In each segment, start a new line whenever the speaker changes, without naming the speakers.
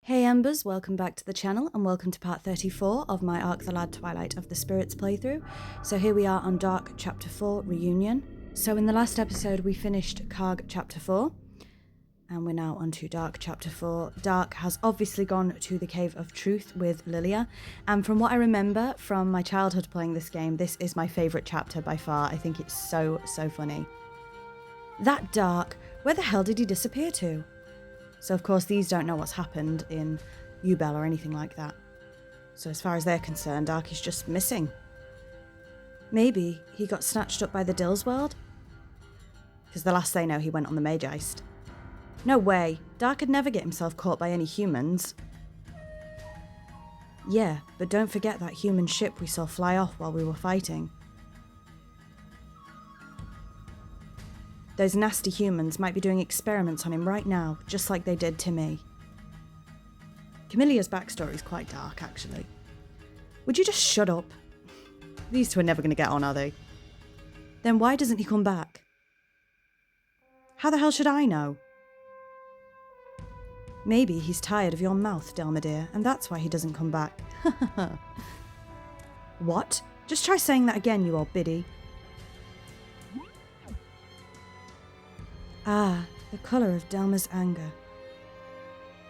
Hey Embers, welcome back to the channel and welcome to part 34 of my Ark the Lad Twilight of the Spirits playthrough. So here we are on Dark Chapter 4 Reunion. So in the last episode we finished Karg Chapter 4 and we're now on to Dark Chapter 4. Dark has obviously gone to the Cave of Truth with Lilia, and from what I remember from my childhood playing this game, this is my favourite chapter by far. I think it's so funny. That Dark, where the hell did he disappear to? So of course these don't know what's happened in EMbers or anything like that. So as far as they're concerned, Dark is just missing. Maybe he got snatched up by the Dills world? Because the last they know he went on the Mage-Eist. No way, Dark could never get himself caught by any humans. Yeah, but don't forget that human ship we saw fly off while we were fighting. Those nasty humans might be doing experiments on him right now, just like they did to me. Camillia's backstory is quite dark, actually. Would you just shut up? These two are never going to get on, are they? Then why doesn't he come back? How the hell should I know? Maybe he's tired of your mouth, Delma dear, and that's why he doesn't come back. What? Just try saying that again, you old biddy. Ah, the colour of Delma's anger.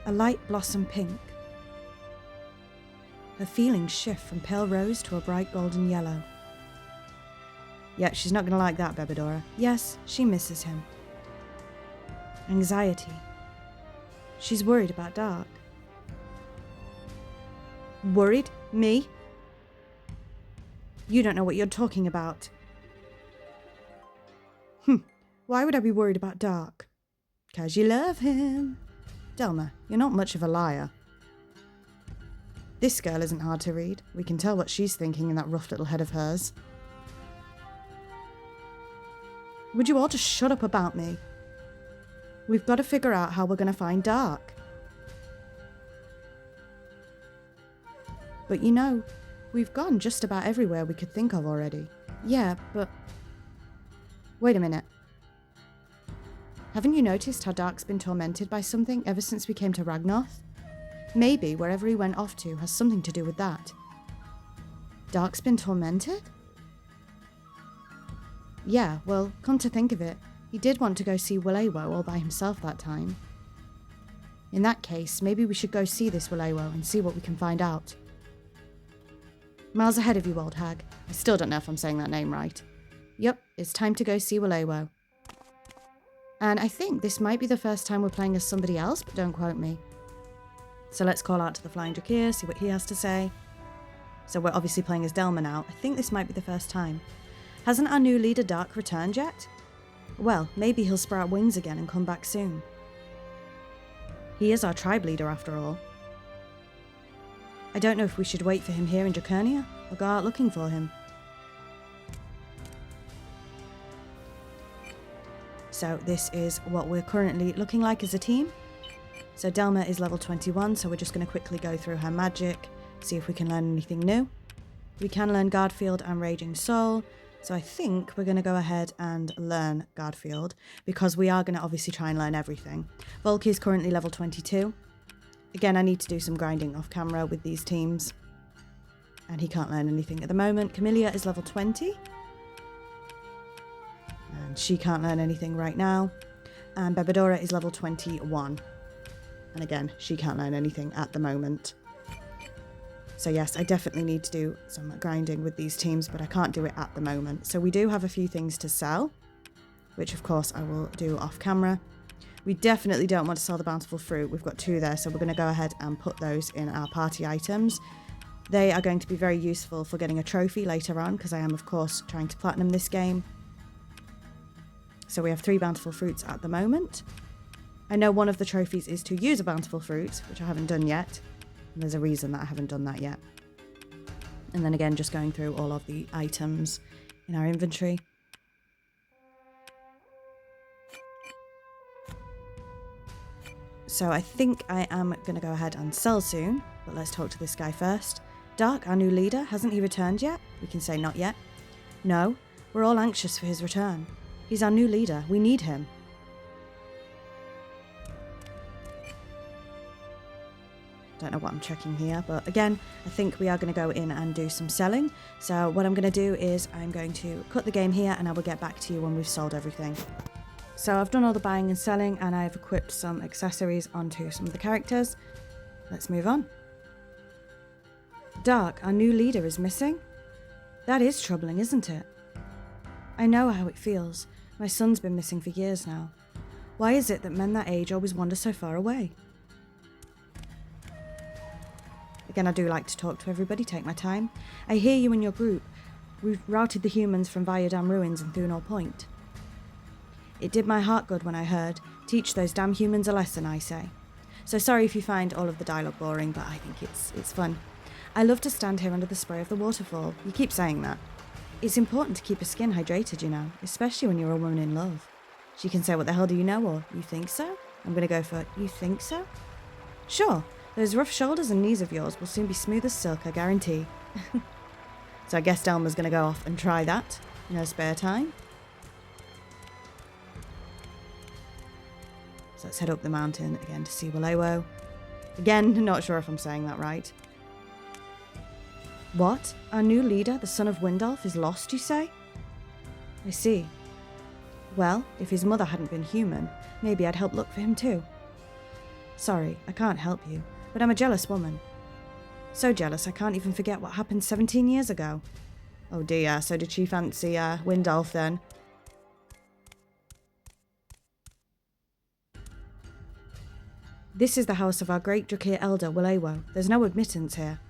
A light blossom pink. Her feelings shift from pale rose to a bright golden yellow. Yeah, she's not going to like that, Bebedora. Yes, she misses him. Anxiety. She's worried about Dark. Worried? Me? You don't know what you're talking about. Why would I be worried about Dark? 'Cause you love him. Delma, you're not much of a liar. This girl isn't hard to read. We can tell what she's thinking in that rough little head of hers. Would you all just shut up about me? We've got to figure out how we're going to find Dark. But you know, we've gone just about everywhere we could think of already. Yeah, but... Wait a minute. Haven't you noticed how Dark's been tormented by something ever since we came to Ragnoth? Maybe wherever he went off to has something to do with that. Dark's been tormented? Yeah, well, come to think of it, he did want to go see Walewo all by himself that time. In that case, maybe we should go see this Walewo and see what we can find out. Miles ahead of you, old hag. I still don't know if I'm saying that name right. Yup, it's time to go see Walewo. And I think this might be the first time we're playing as somebody else, but don't quote me. So let's call out to the Flying Drakir, see what he has to say. So we're obviously playing as Delma now. I think this might be the first time. Hasn't our new leader Dark returned yet? Well, maybe he'll sprout wings again and come back soon. He is our tribe leader after all. I don't know if we should wait for him here in Draconia, or go out looking for him. So this is what we're currently looking like as a team. So Delma is level 21, so we're just going to quickly go through her magic, see if we can learn anything new. We can learn Guardfield and Raging Soul, so I think we're going to go ahead and learn Guardfield, because we are going to obviously try and learn everything. Volk is currently level 22. Again, I need to do some grinding off camera with these teams, and he can't learn anything at the moment. Camilla is level 20. And she can't learn anything right now. And Bebedora is level 21. And again, she can't learn anything at the moment. So yes, I definitely need to do some grinding with these teams, but I can't do it at the moment. So we do have a few things to sell, which of course I will do off camera. We definitely don't want to sell the bountiful fruit. We've got 2 there, so we're going to go ahead and put those in our party items. They are going to be very useful for getting a trophy later on, because I am of course trying to platinum this game. So we have 3 bountiful fruits at the moment. I know one of the trophies is to use a bountiful fruit, which I haven't done yet. And there's a reason that I haven't done that yet. And then again, just going through all of the items in our inventory. So I think I am going to go ahead and sell soon, but let's talk to this guy first. Dark, our new leader, hasn't he returned yet? We can say not yet. No, we're all anxious for his return. He's our new leader. We need him. Don't know what I'm checking here, but again, I think we are going to go in and do some selling. So what I'm going to do is I'm going to cut the game here and I will get back to you when we've sold everything. So I've done all the buying and selling and I've equipped some accessories onto some of the characters. Let's move on. Dark, our new leader, is missing? That is troubling, isn't it? I know how it feels. My son's been missing for years now. Why is it that men that age always wander so far away? Again, I do like to talk to everybody, take my time. I hear you and your group. We've routed the humans from Viadam Ruins and Thunol Point. It did my heart good when I heard, teach those damn humans a lesson, I say. So sorry if you find all of the dialogue boring, but I think it's fun. I love to stand here under the spray of the waterfall. You keep saying that. It's important to keep your skin hydrated, you know, especially when you're a woman in love. She can say, what the hell do you know, or you think so? I'm going to go for, you think so? Sure, those rough shoulders and knees of yours will soon be smooth as silk, I guarantee. So I guess Delma's going to go off and try that in her spare time. So let's head up the mountain again to see Walewo. Again, not sure if I'm saying that right. What? Our new leader, the son of Windolf, is lost, you say? I see. Well, if his mother hadn't been human, maybe I'd help look for him too. Sorry, I can't help you, but I'm a jealous woman. So jealous I can't even forget what happened 17 years ago. Oh dear, so did she fancy Windolf then? This is the house of our great Drakir elder, Walewo. There's no admittance here.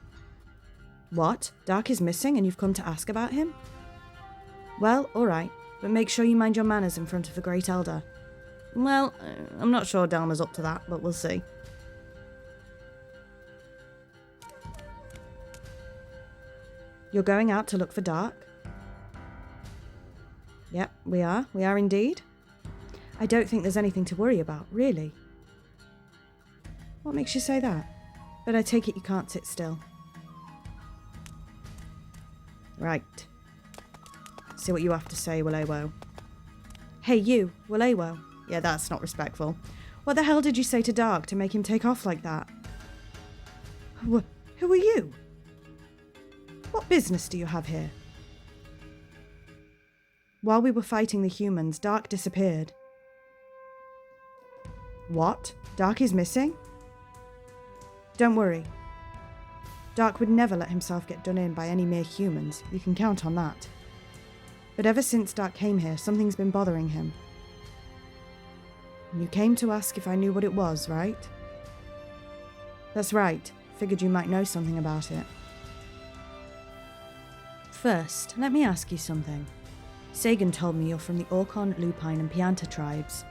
What? Dark is missing and you've come to ask about him? Well, alright, but make sure you mind your manners in front of the great elder. Well, I'm not sure Delma's up to that, but we'll see. You're going out to look for Dark? Yep, we are. We are indeed. I don't think there's anything to worry about, really. What makes you say that? But I take it you can't sit still. Right. See what you have to say, Walewo. Hey you, Walewo. Yeah, that's not respectful. What the hell did you say to Dark to make him take off like that? Who are you? What business do you have here? While we were fighting the humans, Dark disappeared. What? Dark is missing? Don't worry. Dark would never let himself get done in by any mere humans, you can count on that. But ever since Dark came here, something's been bothering him. You came to ask if I knew what it was, right? That's right, figured you might know something about it. First, let me ask you something. Sagan told me you're from the Orkon, Lupine and Pianta tribes.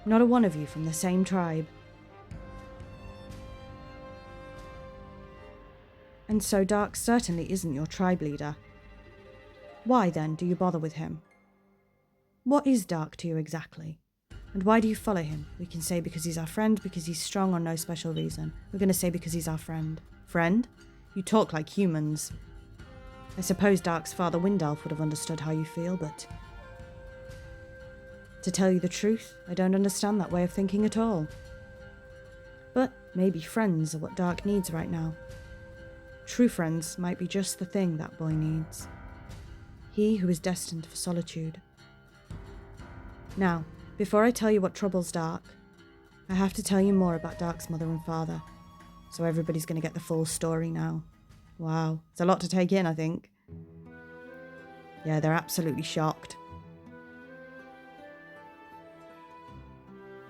Not a one of you from the same tribe. And so Dark certainly isn't your tribe leader. Why then do you bother with him? What is Dark to you exactly? And why do you follow him? We can say because he's our friend, because he's strong, or no special reason. We're going to say because he's our friend. Friend? You talk like humans. I suppose Dark's father Windolf would have understood how you feel, but... To tell you the truth, I don't understand that way of thinking at all. But maybe friends are what Dark needs right now. True friends might be just the thing that boy needs. He who is destined for solitude. Now, before I tell you what troubles Dark, I have to tell you more about Dark's mother and father. So everybody's going to get the full story now. Wow, it's a lot to take in, I think. Yeah, they're absolutely shocked.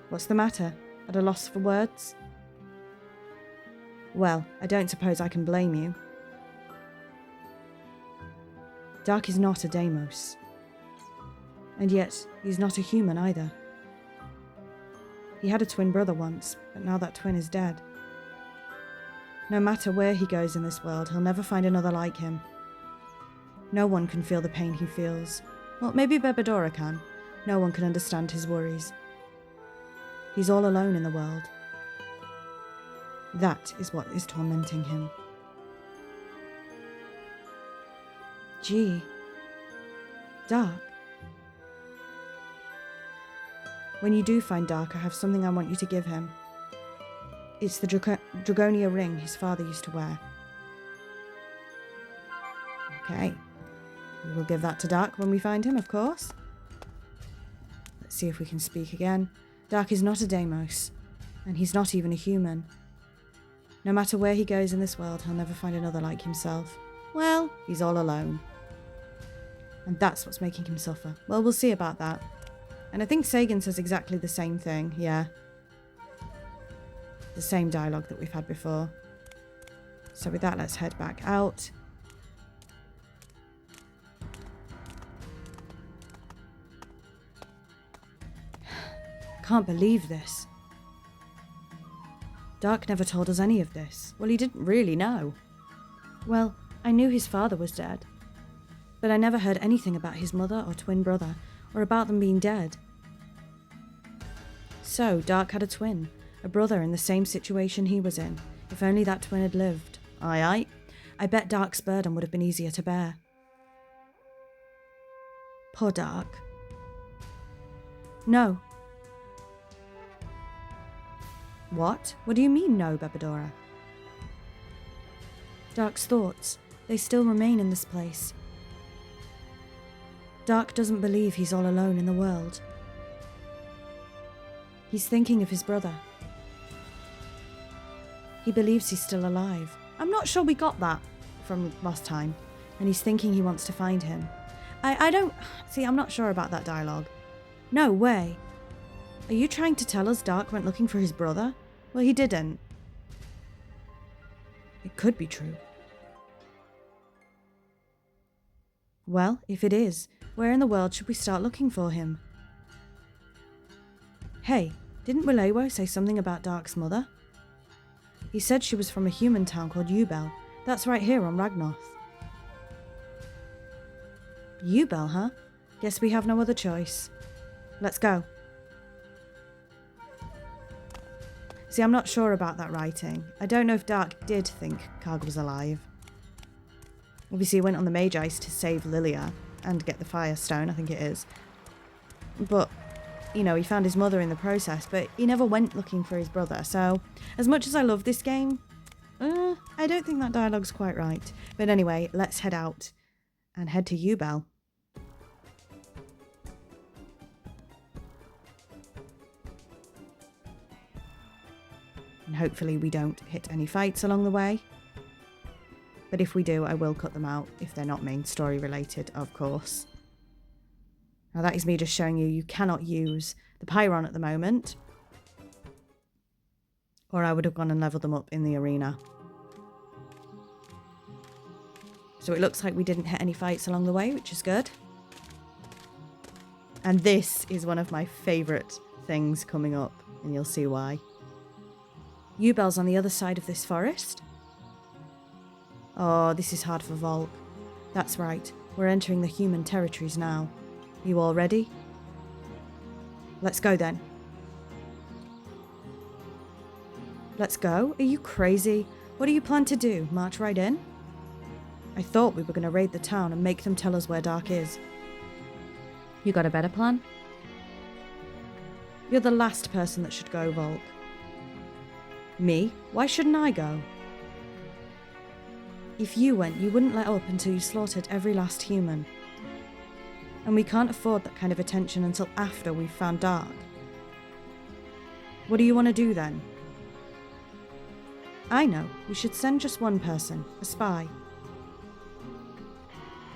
What's the matter? At a loss for words? Well, I don't suppose I can blame you. Dark is not a Deimos. And yet, he's not a human either. He had a twin brother once, but now that twin is dead. No matter where he goes in this world, he'll never find another like him. No one can feel the pain he feels. Well, maybe Bebedora can. No one can understand his worries. He's all alone in the world. That is what is tormenting him. Gee. Dark. When you do find Dark, I have something I want you to give him. It's the Dragonia ring his father used to wear. Okay. We will give that to Dark when we find him, of course. Let's see if we can speak again. Dark is not a Deimos, and he's not even a human. No matter where he goes in this world, he'll never find another like himself. Well, he's all alone. And that's what's making him suffer. Well, we'll see about that. And I think Sagan says exactly the same thing, yeah. The same dialogue that we've had before. So with that, let's head back out. Can't believe this. Dark never told us any of this. Well, he didn't really know. Well, I knew his father was dead. But I never heard anything about his mother or twin brother, or about them being dead. So, Dark had a twin, a brother in the same situation he was in. If only that twin had lived. Aye, aye. I bet Dark's burden would have been easier to bear. Poor Dark. No. What? What do you mean, no, Bebedora? Dark's thoughts, they still remain in this place. Dark doesn't believe he's all alone in the world. He's thinking of his brother. He believes he's still alive. I'm not sure we got that from last time. And he's thinking he wants to find him. I don't... See, I'm not sure about that dialogue. No way. Are you trying to tell us Dark went looking for his brother? Well, he didn't. It could be true. Well, if it is, where in the world should we start looking for him? Hey, didn't Wilewo say something about Dark's mother? He said she was from a human town called Ubel. That's right here on Ragnoth. Ubel, huh? Guess we have no other choice. Let's go. See, I'm not sure about that writing. I don't know if Dark did think Karg was alive. Obviously, he went on the Mage Ice to save Lilia and get the Firestone, I think it is. But, you know, he found his mother in the process, but he never went looking for his brother. So, as much as I love this game, I don't think that dialogue's quite right. But anyway, let's head out and head to Ubel. And hopefully we don't hit any fights along the way. But if we do, I will cut them out if they're not main story related, of course. Now that is me just showing you cannot use the Pyron at the moment. Or I would have gone and leveled them up in the arena. So it looks like we didn't hit any fights along the way, which is good. And this is one of my favourite things coming up, and you'll see why. Ubel's on the other side of this forest. Oh, this is hard for Volk. That's right, we're entering the human territories now. You all ready? Let's go then. Let's go? Are you crazy? What do you plan to do? March right in? I thought we were going to raid the town and make them tell us where Dark is. You got a better plan? You're the last person that should go, Volk. Me? Why shouldn't I go? If you went, you wouldn't let up until you slaughtered every last human. And we can't afford that kind of attention until after we've found Dark. What do you want to do then? I know, we should send just one person, a spy.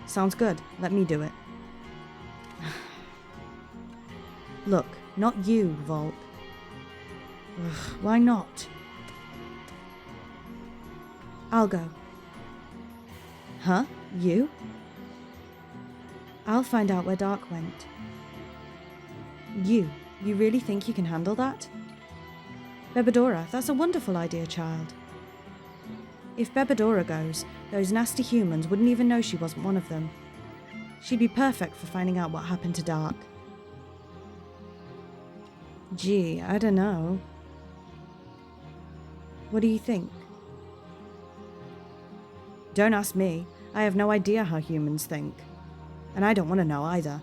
Sounds good, let me do it. Look, not you, Volk. Ugh, why not? I'll go. Huh? You? I'll find out where Dark went. You really think you can handle that? Bebedora, that's a wonderful idea, child. If Bebedora goes, those nasty humans wouldn't even know she wasn't one of them. She'd be perfect for finding out what happened to Dark. Gee, I don't know. What do you think? Don't ask me. I have no idea how humans think. And I don't want to know either.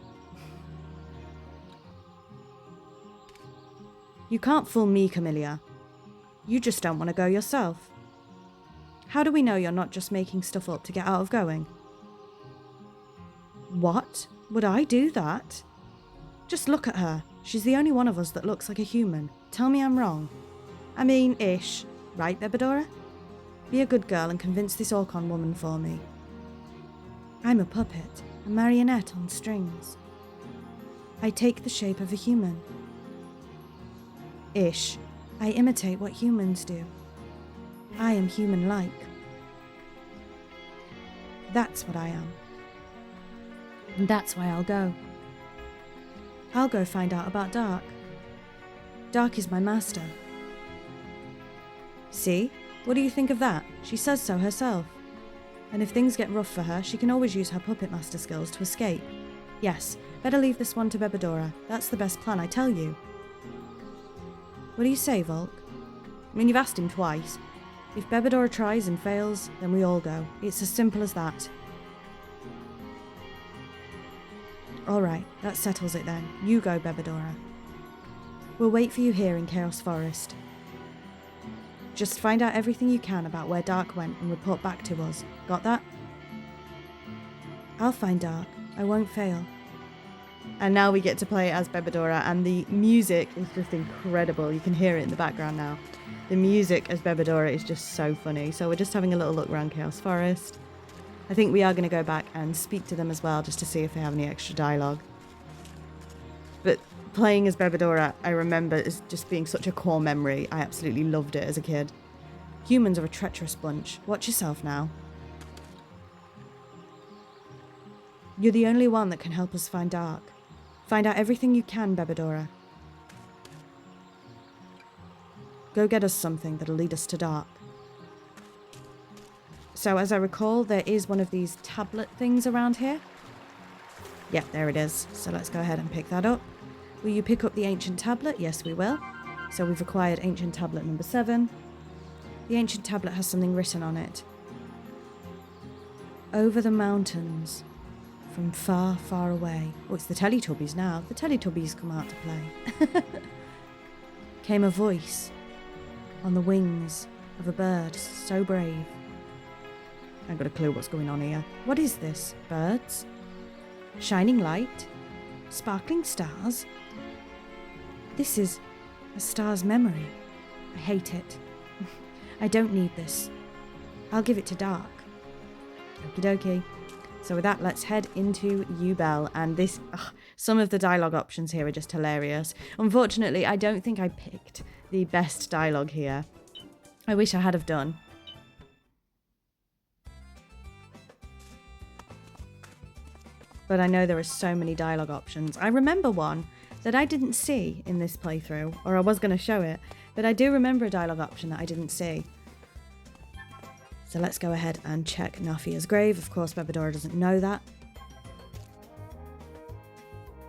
You can't fool me, Camilla. You just don't want to go yourself. How do we know you're not just making stuff up to get out of going? What? Would I do that? Just look at her. She's the only one of us that looks like a human. Tell me I'm wrong. I mean, ish. Right, Bebedora? Be a good girl and convince this Orcon woman for me. I'm a puppet, a marionette on strings. I take the shape of a human. Ish. I imitate what humans do. I am human-like. That's what I am. And that's why I'll go. I'll go find out about Dark. Dark is my master. See? What do you think of that? She says so herself. And if things get rough for her, she can always use her puppet master skills to escape. Yes, better leave this one to Bebedora. That's the best plan, I tell you. What do you say, Volk? I mean, you've asked him twice. If Bebedora tries and fails, then we all go. It's as simple as that. Alright, that settles it then. You go, Bebedora. We'll wait for you here in Chaos Forest. Just find out everything you can about where Dark went and report back to us. Got that? I'll find Dark. I won't fail. And now we get to play as Bebedora, and the music is just incredible. You can hear it in the background now. The music as Bebedora is just so funny. So we're just having a little look around Chaos Forest. I think we are going to go back and speak to them as well, just to see if they have any extra dialogue. But playing as Bebedora, I remember as just being such a core memory. I absolutely loved it as a kid. Humans are a treacherous bunch. Watch yourself now. You're the only one that can help us find Dark. Find out everything you can, Bebedora. Go get us something that'll lead us to Dark. So as I recall, there is one of these tablet things around here. Yeah, there it is. So let's go ahead and pick that up. Will you pick up the ancient tablet? Yes, we will. So we've acquired ancient tablet number 7. The ancient tablet has something written on it. Over the mountains, from far, far away. Oh, it's the Teletubbies now. The Teletubbies come out to play. Came a voice on the wings of a bird so brave. I haven't got a clue what's going on here. What is this? Birds? Shining light? Sparkling stars? This is a star's memory. I hate it. I don't need this. I'll give it to Dark. Okie dokie. So with that, let's head into Ubel. And this, some of the dialogue options here are just hilarious. Unfortunately, I don't think I picked the best dialogue here. I wish I had have done. But I know there are so many dialogue options. I remember one that I didn't see in this playthrough, or I was going to show it, but I do remember a dialogue option that I didn't see. So let's go ahead and check Nafia's grave. Of course, Bebedora doesn't know that.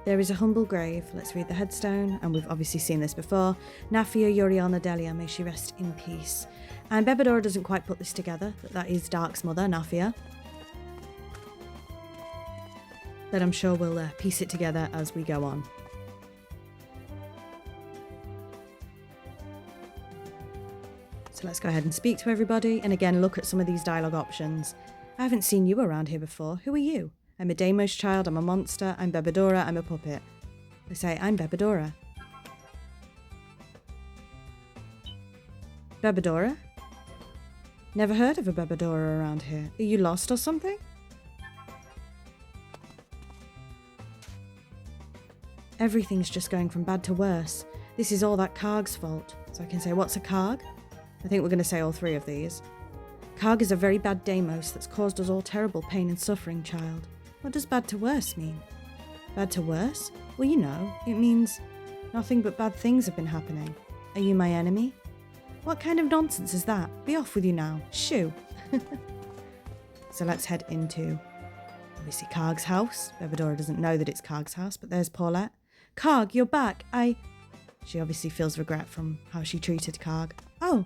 There is a humble grave. Let's read the headstone, and we've obviously seen this before. Nafia Yuriana Delia, may she rest in peace. And Bebedora doesn't quite put this together, that is Dark's mother, Nafia. But I'm sure we'll piece it together as we go on. So let's go ahead and speak to everybody, and again look at some of these dialogue options. I haven't seen you around here before. Who are you? I'm a Deimos child, I'm a monster, I'm Bebedora, I'm a puppet. They say, I'm Bebedora. Bebedora? Never heard of a Bebedora around here. Are you lost or something? Everything's just going from bad to worse. This is all that Karg's fault. So I can say, what's a Karg? I think we're going to say all 3 of these. Karg is a very bad Deimos that's caused us all terrible pain and suffering, child. What does bad to worse mean? Bad to worse? Well, you know, it means nothing but bad things have been happening. Are you my enemy? What kind of nonsense is that? Be off with you now. Shoo. So let's head into, obviously, Karg's house. Bebedora doesn't know that it's Karg's house, but there's Paulette. Karg, you're back. She obviously feels regret from how she treated Karg. Oh.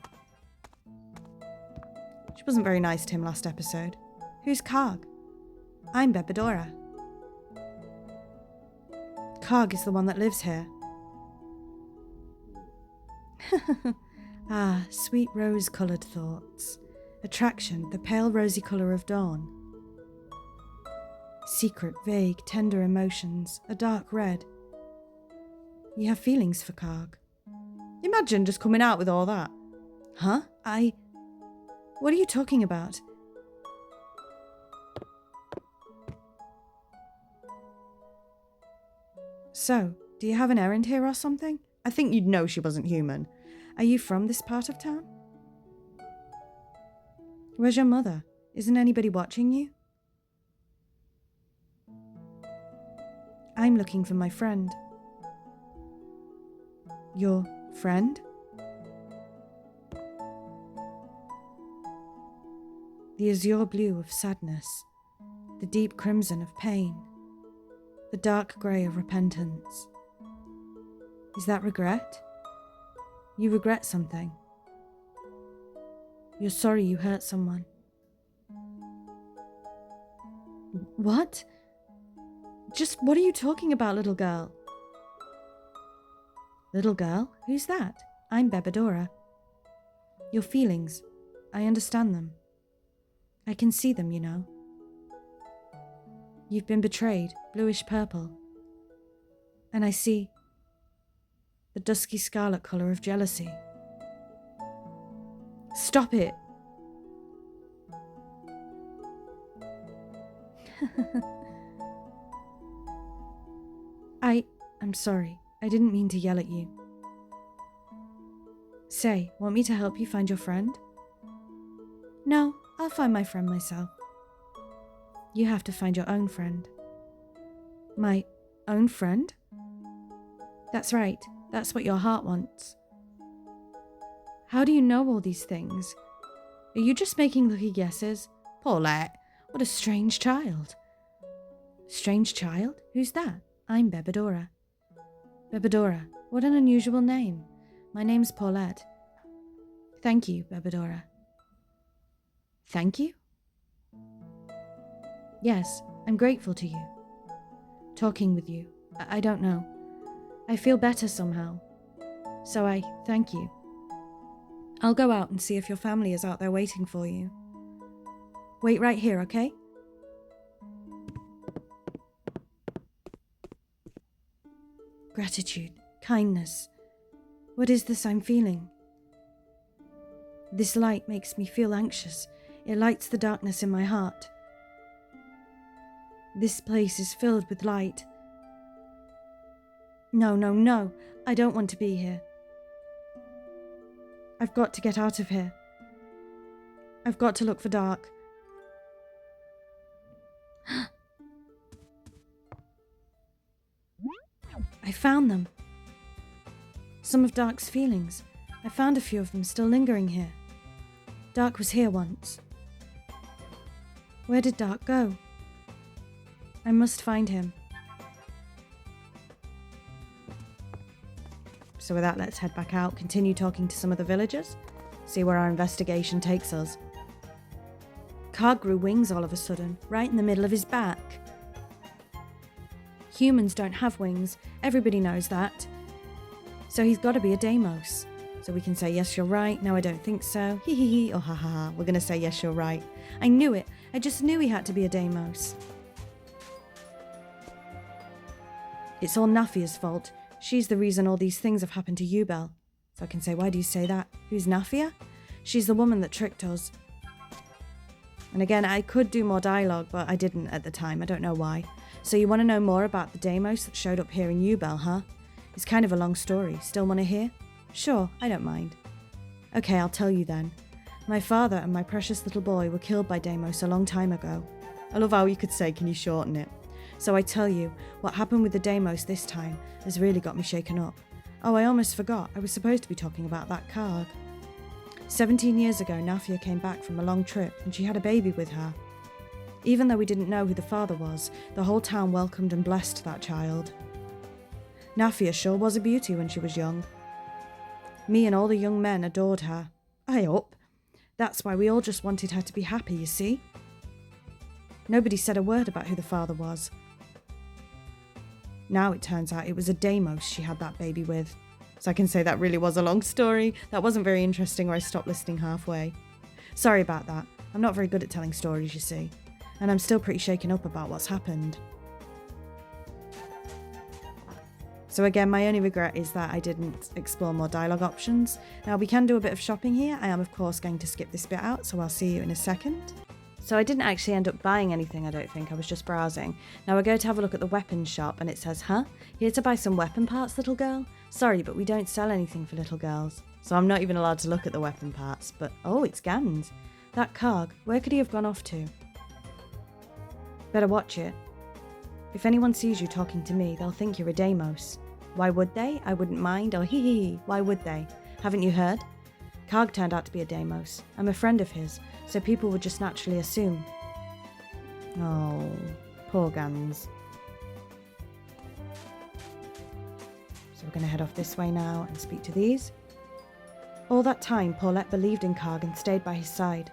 She wasn't very nice to him last episode. Who's Karg? I'm Bebedora. Karg is the one that lives here. Ah, sweet rose-coloured thoughts. Attraction, the pale rosy colour of dawn. Secret, vague, tender emotions, a dark red. You have feelings for Karg. Imagine just coming out with all that. Huh? What are you talking about? So, do you have an errand here or something? I think you'd know she wasn't human. Are you from this part of town? Where's your mother? Isn't anybody watching you? I'm looking for my friend. Your friend? The azure blue of sadness, the deep crimson of pain, the dark grey of repentance. Is that regret? You regret something. You're sorry you hurt someone. What? Just what are you talking about, little girl? Little girl? Who's that? I'm Bebedora. Your feelings, I understand them. I can see them, you know. You've been betrayed, bluish purple. And I see the dusky scarlet colour of jealousy. Stop it! I'm sorry. I didn't mean to yell at you. Say, want me to help you find your friend? No, I'll find my friend myself. You have to find your own friend. My own friend? That's right. That's what your heart wants. How do you know all these things? Are you just making lucky guesses? Paulette, what a strange child. Strange child? Who's that? I'm Bebedora. Bebedora, what an unusual name. My name's Paulette. Thank you, Bebedora. Thank you? Yes, I'm grateful to you. Talking with you, I don't know. I feel better somehow. So I thank you. I'll go out and see if your family is out there waiting for you. Wait right here, okay? Gratitude, kindness. What is this I'm feeling? This light makes me feel anxious. It lights the darkness in my heart. This place is filled with light. No. I don't want to be here. I've got to get out of here. I've got to look for Dark. I found them. Some of Dark's feelings. I found a few of them still lingering here. Dark was here once. Where did Dark go? I must find him. So with that, let's head back out, continue talking to some of the villagers, see where our investigation takes us. Karg grew wings all of a sudden, right in the middle of his back. Humans don't have wings, everybody knows that. So he's got to be a Deimos. So we can say, yes, you're right, no, I don't think so, hee hee hee, or ha ha ha. We're going to say, yes, you're right. I knew it, I just knew he had to be a Deimos. It's all Nafia's fault. She's the reason all these things have happened to you, Belle. So I can say, why do you say that? Who's Nafia? She's the woman that tricked us. And again, I could do more dialogue, but I didn't at the time. I don't know why. So you want to know more about the Deimos that showed up here in Ubel, huh? It's kind of a long story. Still want to hear? Sure, I don't mind. Okay, I'll tell you then. My father and my precious little boy were killed by Deimos a long time ago. I love how you could say, can you shorten it? So I tell you, what happened with the Deimos this time has really got me shaken up. Oh, I almost forgot. I was supposed to be talking about that Karg. 17 years ago, Nafia came back from a long trip and she had a baby with her. Even though we didn't know who the father was, the whole town welcomed and blessed that child. Nafia sure was a beauty when she was young. Me and all the young men adored her. Aye up. That's why we all just wanted her to be happy, you see. Nobody said a word about who the father was. Now it turns out it was a Deimos she had that baby with. So I can say that really was a long story. That wasn't very interesting, or I stopped listening halfway. Sorry about that. I'm not very good at telling stories, you see. And I'm still pretty shaken up about what's happened. So again, my only regret is that I didn't explore more dialogue options. Now we can do a bit of shopping here. I am of course going to skip this bit out, so I'll see you in a second. So I didn't actually end up buying anything, I don't think. I was just browsing. Now I go to have a look at the weapons shop and it says, huh? Here to buy some weapon parts, little girl? Sorry, but we don't sell anything for little girls. So I'm not even allowed to look at the weapon parts, but oh, it's Gans. That Karg, where could he have gone off to? Better watch it. If anyone sees you talking to me, they'll think you're a Deimos. Why would they? I wouldn't mind, or hee hee hee, why would they? Haven't you heard? Karg turned out to be a Deimos. I'm a friend of his, so people would just naturally assume. Oh, poor Gans. So we're going to head off this way now and speak to these. All that time, Paulette believed in Karg and stayed by his side.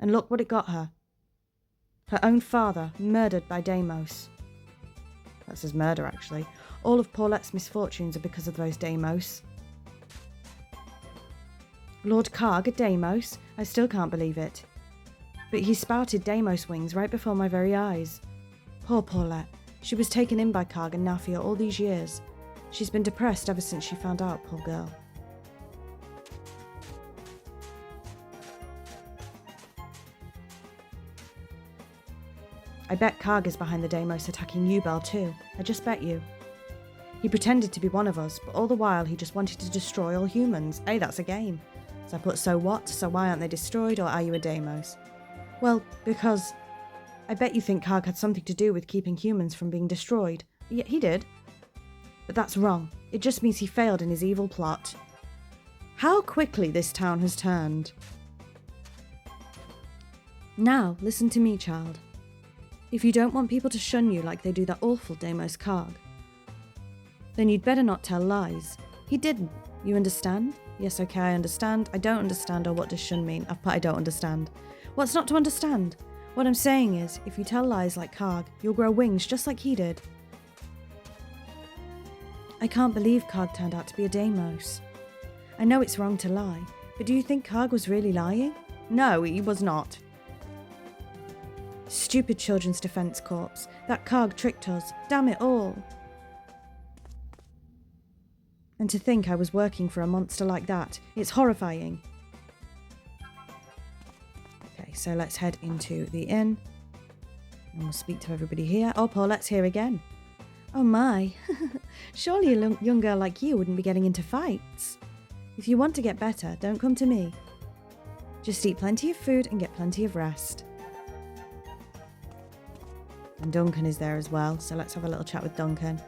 And look what it got her. Her own father, murdered by Deimos. That says murder, actually. All of Paulette's misfortunes are because of those Deimos. Lord Karg, a Deimos? I still can't believe it. But he spouted Deimos wings right before my very eyes. Poor Paulette. She was taken in by Karg and Nafia all these years. She's been depressed ever since she found out, poor girl. I bet Karg is behind the Deimos attacking EMbers too. I just bet you. He pretended to be one of us, but all the while he just wanted to destroy all humans. Hey, that's a game. So I put, so what? So why aren't they destroyed, or are you a Deimos? Well, because I bet you think Karg had something to do with keeping humans from being destroyed. Yeah, he did. But that's wrong. It just means he failed in his evil plot. How quickly this town has turned. Now, listen to me, child. If you don't want people to shun you like they do that awful Deimos Karg, then you'd better not tell lies. He didn't. You understand? Yes, okay, I understand. I don't understand, or what does shun mean? I've put I don't understand. What's not to understand? What I'm saying is, if you tell lies like Karg, you'll grow wings just like he did. I can't believe Karg turned out to be a Deimos. I know it's wrong to lie, but do you think Karg was really lying? No, he was not. Stupid Children's Defence Corps. That Karg tricked us. Damn it all. And to think I was working for a monster like that. It's horrifying. Okay, so let's head into the inn. And we'll speak to everybody here. Oh, Paulette's here again. Oh my. Surely a young girl like you wouldn't be getting into fights. If you want to get better, don't come to me. Just eat plenty of food and get plenty of rest. And Duncan is there as well, so let's have a little chat with Duncan.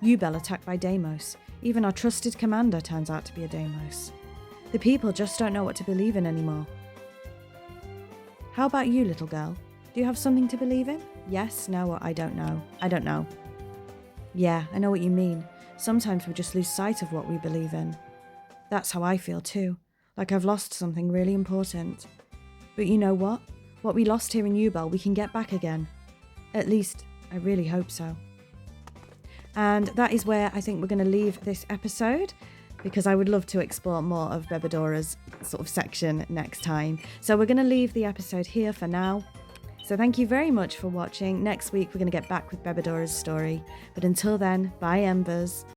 EMbers attacked by Deimos. Even our trusted commander turns out to be a Deimos. The people just don't know what to believe in anymore. How about you, little girl? Do you have something to believe in? Yes, no, or I don't know. I don't know. Yeah, I know what you mean. Sometimes we just lose sight of what we believe in. That's how I feel too. Like I've lost something really important. But you know what? What we lost here in EMbers, we can get back again. At least, I really hope so. And that is where I think we're going to leave this episode, because I would love to explore more of Bebadora's sort of section next time. So we're going to leave the episode here for now. So thank you very much for watching. Next week we're going to get back with Bebadora's story. But until then, bye EMbers.